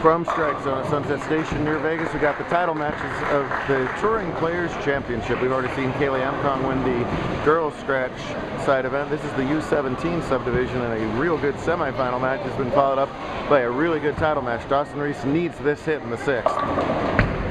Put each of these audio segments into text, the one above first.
From Strike Zone at Sunset Station near Vegas, we got the title matches of the Touring Players Championship. We've already seen Kaylee Amcong win the girls scratch side event. This is the U17 subdivision, and a real good semifinal match has been followed up by a really good title match. Dawson Reese needs this hit in the 6th.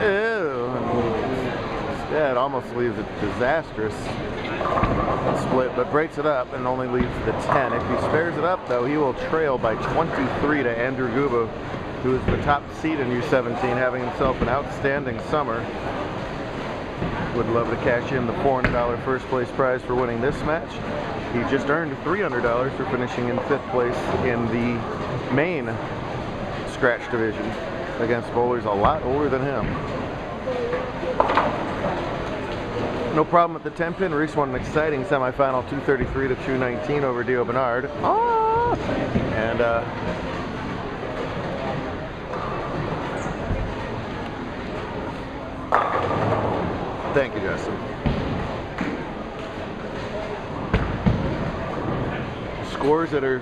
Ew. Yeah, it almost leaves a disastrous split, but breaks it up and only leaves the 10. If he spares it up, though, he will trail by 23 to Andrew Gubo, who is the top seed in U17, having himself an outstanding summer. Would love to cash in the $400 first place prize for winning this match. He just earned $300 for finishing in 5th place in the main scratch division against bowlers a lot older than him. No problem at the 10-pin. Reese won an exciting semifinal 233 to 219 over Dio Bernard. Ah! And thank you, Justin. Scores that are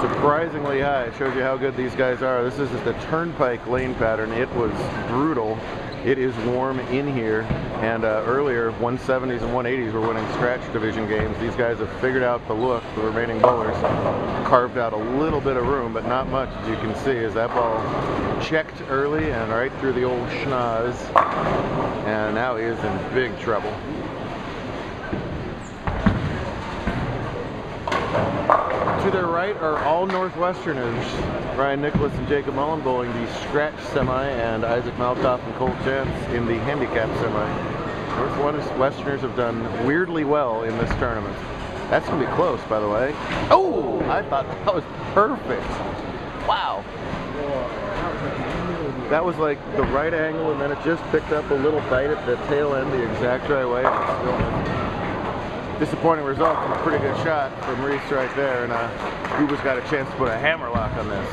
surprisingly high. It shows you how good these guys are. This is the turnpike lane pattern. It was brutal. It is warm in here, and earlier 170s and 180s were winning scratch division games. These guys have figured out the look. The remaining bowlers carved out a little bit of room, but not much, as you can see, as that ball checked early and right through the old schnoz, and now he is in big trouble. To their right are all Northwesterners, Ryan Nicholas and Jacob Mullen bowling the scratch semi, and Isaac Malkoff and Cole Chance in the handicap semi. Northwesterners have done weirdly well in this tournament. That's going to be close, by the way. Oh, I thought that was perfect. Wow. That was like the right angle, and then it just picked up a little bite at the tail end the exact right way. And it's still disappointing result from a pretty good shot from Reese right there, and Guba's got a chance to put a hammerlock on this.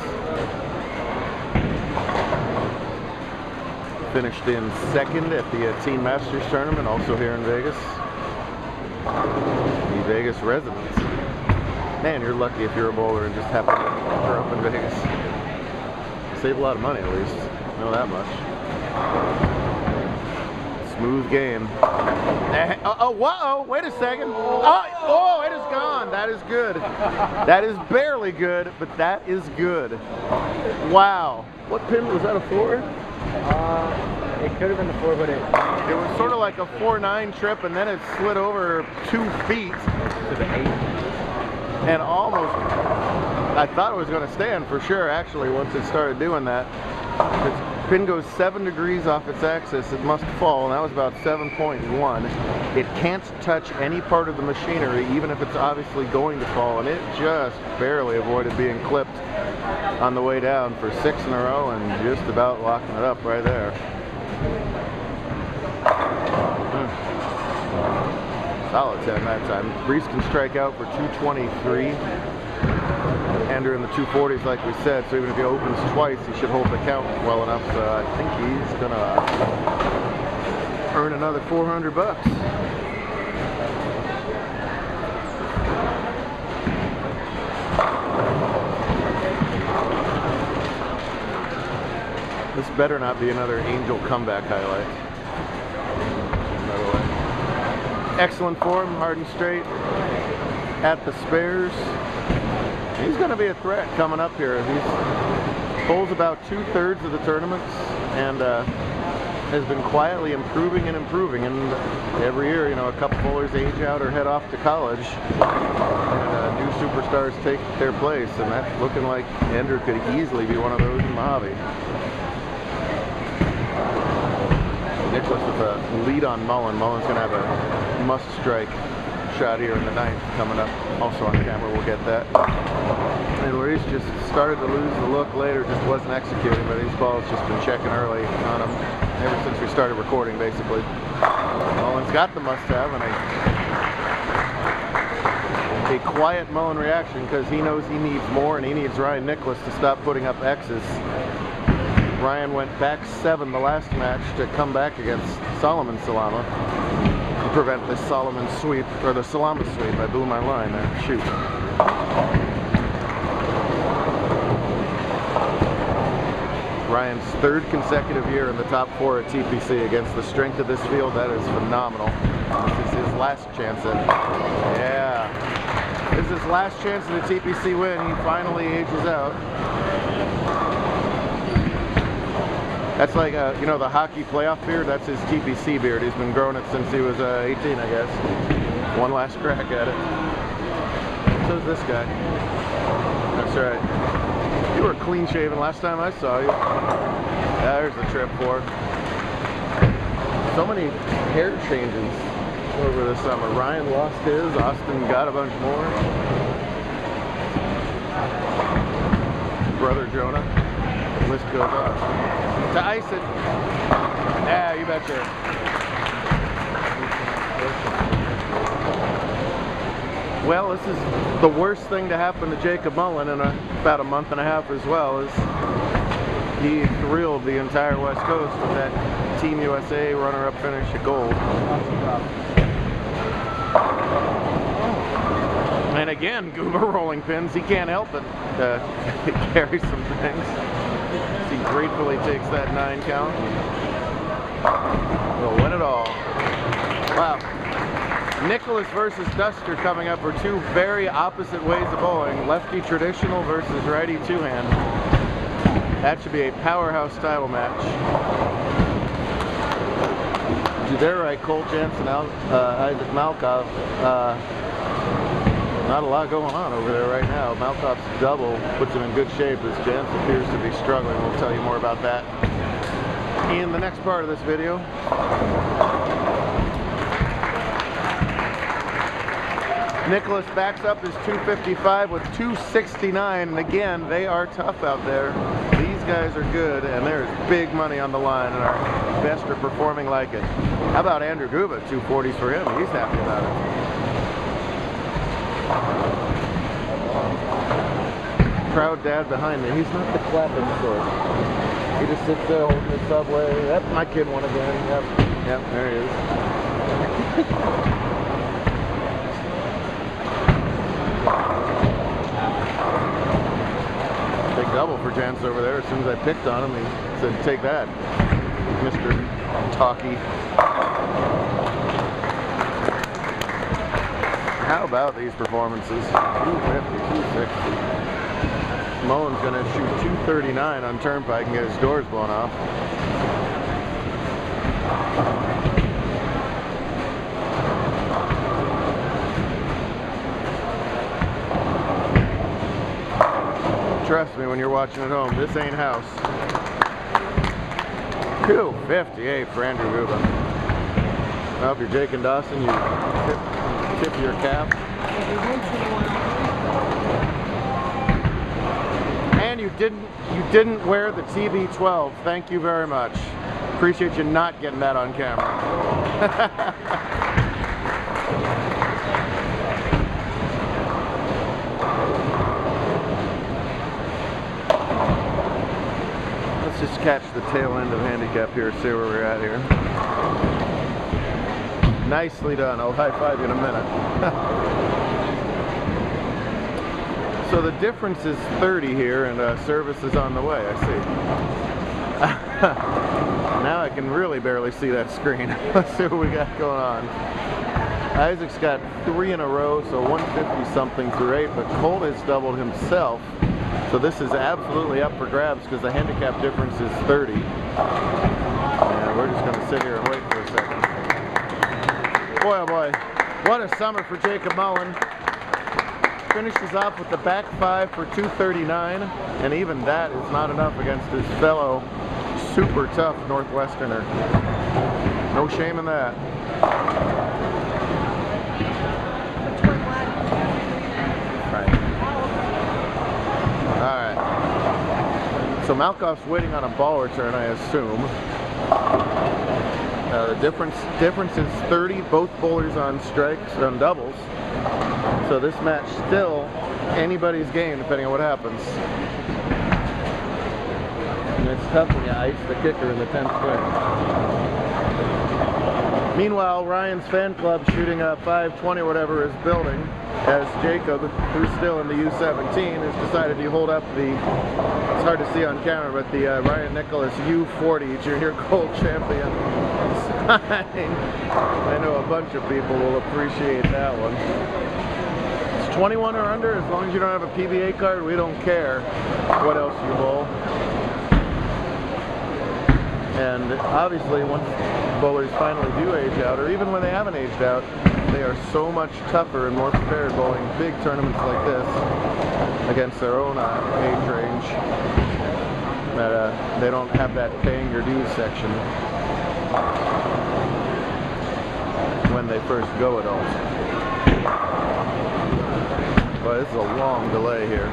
Finished in 2nd at the Teen Masters tournament, also here in Vegas. The Vegas residents. Man, you're lucky if you're a bowler and just happen to grow up in Vegas. Save a lot of money, at least. Know that much. Smooth game. Oh, whoa, wait a second. Oh, it is gone. That is good. That is barely good, but that is good. Wow. What pin was that, a 4? It could have been the 4, but it was sort of like a 4-9 trip, and then it slid over 2 feet to the 8. And almost, I thought it was going to stand for sure, actually, once it started doing that. The pin goes 7 degrees off its axis, it must fall, and that was about 7.1. It can't touch any part of the machinery, even if it's obviously going to fall, and it just barely avoided being clipped on the way down for 6 in a row, and just about locking it up right there. Solid 10 that time. Reese can strike out for 223. Ender in the 240s, like we said, so even if he opens twice, he should hold the count well enough. So I think he's gonna earn another $400 bucks. This better not be another Angel comeback highlight. By the way, excellent form, hard and straight at the spares. He's going to be a threat coming up here. He bowls about 2/3 of the tournaments, and has been quietly improving and improving. And every year, you know, a couple bowlers age out or head off to college, and new superstars take their place. And that's looking like Andrew could easily be one of those in the hobby. Nicholas with a lead on Mullen. Mullen's going to have a must-strike shot here in the 9th coming up. Also on camera, we'll get that. And Reese just started to lose the look later, just wasn't executing, but these balls just been checking early on him ever since we started recording, basically. Mullen's got the must-have, and a quiet Mullen reaction, because he knows he needs more, and he needs Ryan Nicholas to stop putting up X's. Ryan went back 7 the last match to come back against Solomon Salama to prevent this Solomon sweep, or the Salama sweep. I blew my line there. Shoot. Ryan's third consecutive year in the top 4 at TPC. Against the strength of this field, that is phenomenal. This is his last chance at it. Yeah. This is his last chance at a TPC win. He finally ages out. That's like, you know, the hockey playoff beard? That's his TPC beard. He's been growing it since he was 18, I guess. One last crack at it. So's this guy. That's right. You were clean shaven last time I saw you. Yeah, there's the trip for. So many hair changes over the summer. Ryan lost his, Austin got a bunch more. Brother Jonah, the list goes on. To ice it. Yeah, you betcha. Well, this is the worst thing to happen to Jacob Mullen in about a month and a half as well. Is he thrilled the entire West Coast with that Team USA runner-up finish at gold. And again, Gooba rolling pins. He can't help it. He carries some things. He gratefully takes that 9 count. He'll win it all. Wow. Nicholas versus Duster coming up are two very opposite ways of bowling. Lefty traditional versus righty two-hand. That should be a powerhouse title match. Juderai, Colt Jansen, Isaac Malkoff. Not a lot going on over there right now. Malkoff's double puts him in good shape as Jansen appears to be struggling. We'll tell you more about that in the next part of this video. Nicholas backs up his 255 with 269, and again, they are tough out there. These guys are good, and there's big money on the line, and our best are performing like it. How about Andrew Guba? 240s for him. He's happy about it. Proud dad behind me. He's not the clapping sort. He just sits there holding the subway. That's my kid one again. Yep, there he is. Big double for Jance over there. As soon as I picked on him, he said, "Take that, Mr. Talkie." How about these performances? 250, 260. Mullen's going to shoot 239 on Turnpike and get his doors blown off. Trust me when you're watching at home, this ain't house. 258 for Andrew Guba. Well, if you're Jake and Dawson, you tip your cap. And you didn't wear the TB12. Thank you very much. Appreciate you not getting that on camera. Let's just catch the tail end of handicap here, see where we're at here. Nicely done. I'll high five you in a minute. So the difference is 30 here, and service is on the way, I see. Now I can really barely see that screen. Let's see what we got going on. Isaac's got 3 in a row, so 150 something through 8, but Colt has doubled himself. So this is absolutely up for grabs because the handicap difference is 30. And we're just going to sit here and wait for a second. Boy, oh boy, what a summer for Jacob Mullen. Finishes off with the back 5 for 239, and even that is not enough against his fellow super tough Northwesterner. No shame in that. Alright. So Malkoff's waiting on a ball return, I assume. The difference is 30, both bowlers on strikes, on doubles. So this match still anybody's game depending on what happens. And it's tough when you ice the kicker in the 10th swing. Meanwhile, Ryan's fan club shooting a 520 or whatever is building, as Jacob, who's still in the U17, has decided to hold up the, it's hard to see on camera, but the Ryan Nicholas U40 Junior Gold Champion sign. I know a bunch of people will appreciate that one. It's 21 or under, as long as you don't have a PBA card, we don't care what else you bowl. And obviously, once bowlers finally do age out, or even when they haven't aged out, they are so much tougher and more prepared bowling big tournaments like this against their own age range that they don't have that paying your dues section when they first go at all. But this is a long delay here.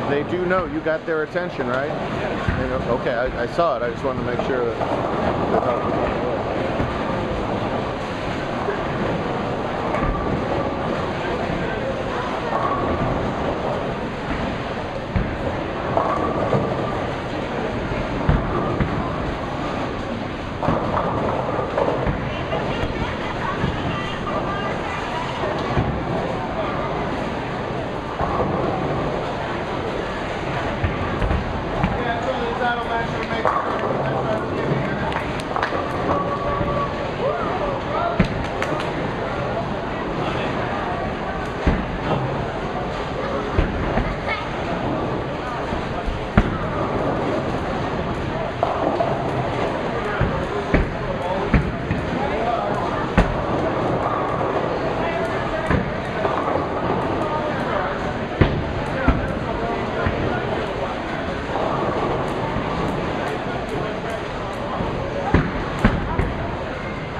They do know you got their attention, right? You know, okay, I saw it. I just wanted to make sure that that was on the way.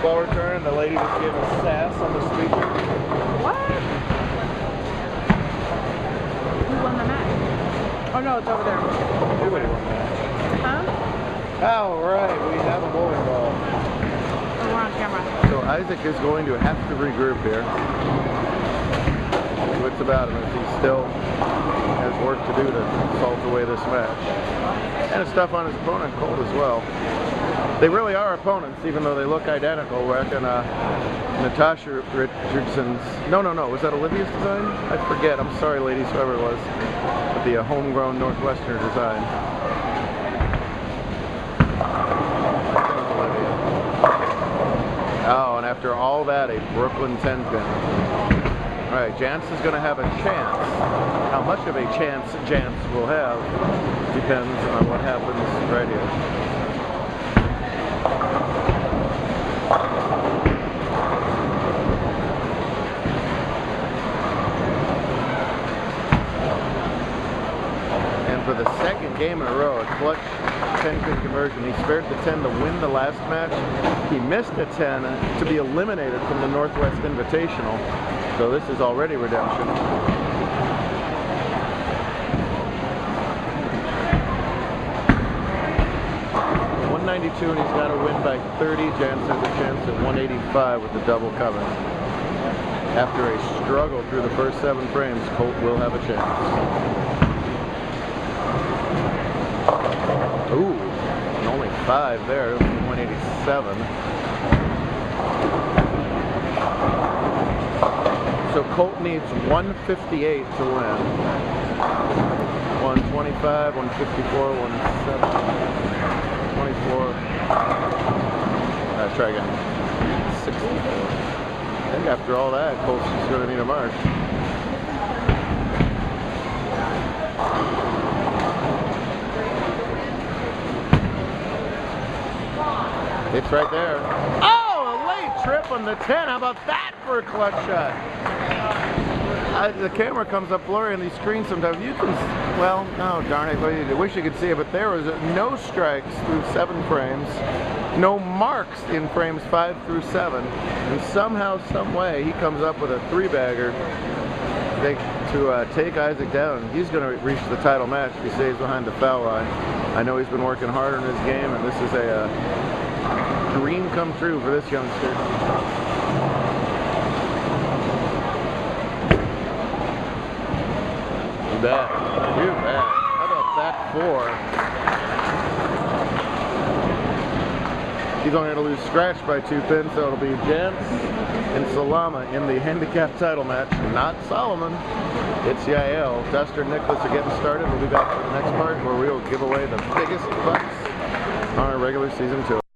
Ball return, the lady just gave us sass on the speaker. What? Who won the match? Oh no, it's over there. Nobody won that. Huh? All right, we have a bowling ball. Oh, we're on camera. So Isaac is going to have to regroup here. See what's about him as he still has work to do to salt away this match. And it's tough on his opponent, Colt, as well. They really are opponents, even though they look identical. We're in Natasha Richardson's, no, was that Olivia's design? I forget, I'm sorry ladies, whoever it was. But the homegrown Northwestern design. Olivia. Oh, and after all that, a Brooklyn 10 pin. All right, Jance is going to have a chance. How much of a chance Jance will have depends on what happens right here. For the second game in a row, a clutch 10-pin conversion. He spared the 10 to win the last match. He missed a 10 to be eliminated from the Northwest Invitational. So this is already redemption. .192, and he's got to win by 30. Jance has a chance at 185 with the double cover. After a struggle through the first 7 frames, Colt will have a chance. Ooh, and only 5 there, 187. So Colt needs 158 to win. 125, 154, 170, 24. Try again. 64. I think after all that, Colt's just going to need a mark. It's right there. Oh, a late trip on the 10. How about that for a clutch shot? The camera comes up blurry on these screens sometimes. You can, well, no, darn it. I wish you could see it, but there was no strikes through 7 frames. No marks in frames 5 through 7. And somehow, some way, he comes up with a 3-bagger to take Isaac down. He's going to reach the title match if he stays behind the foul line. I know he's been working hard on his game, and this is a dream come true for this youngster. You bet. You bet. How about that 4? He's only going to lose Scratch by 2 pins, so it'll be Jance and Salama in the handicap title match, not Solomon. It's Yael. Duster and Nicholas are getting started. We'll be back for the next part where we will give away the biggest bucks on our regular season tour.